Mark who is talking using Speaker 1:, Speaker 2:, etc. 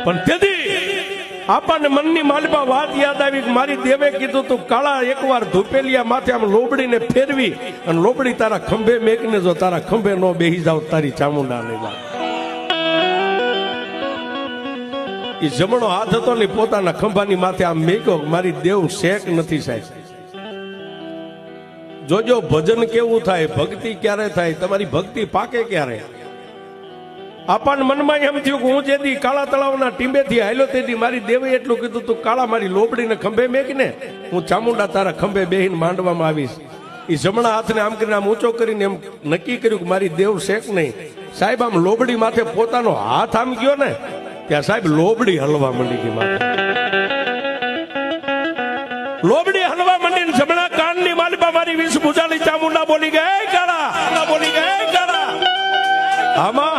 Speaker 1: પણ તેથી આપણને મનની માલિપા વાત યાદ આવી કે મારી દેવે કીધું તું કાળા એકવાર ધૂપેલિયા માથે આમ લોબડીને ફેરવી અને લોબડી તારા ખંભે મેકને જો તારા ખંભે નો બેહી જાવ તારી ચામુંડા નહીં જાવ. એ જમણો હાથ હતો ને પોતાના ખંભાની માથે આમ મેક્યો મારી દેવ શેક નથી સાહેબ. જોજો ભજન કેવું થાય, ભક્તિ ક્યારે થાય, તમારી ભક્તિ પાકે ક્યારે. આપણને મનમાં એમ થયું કે હું જેથી કાળા તળાવના ટીંબેથી હાલ્યો તેથી મારી દેવે એટલું કીધું તું કાળા મારી લોબડીને ખંભે મેકને હું ચામુંડા તારા ખંભે બેહીને માંડવામાં આવીશ. એ જમણા હાથને આમ કરીને આમ ઊંચો કરીને એમ નક્કી કર્યું કે મારી દેવ શેક નહીં. સાહેબ આમ લોબડી માથે પોતાનો હાથ આમ ગયો ને ત્યાં સાહેબ લોબડી હલવા માંડી ગઈ માથે. લોબડી હલવા માંડી જમણા કાનની માલિપા મારી વિષ ભુજાલી ચામુંડા બોલી ગઈ કાળા બોલી ગઈ કાળા. આમાં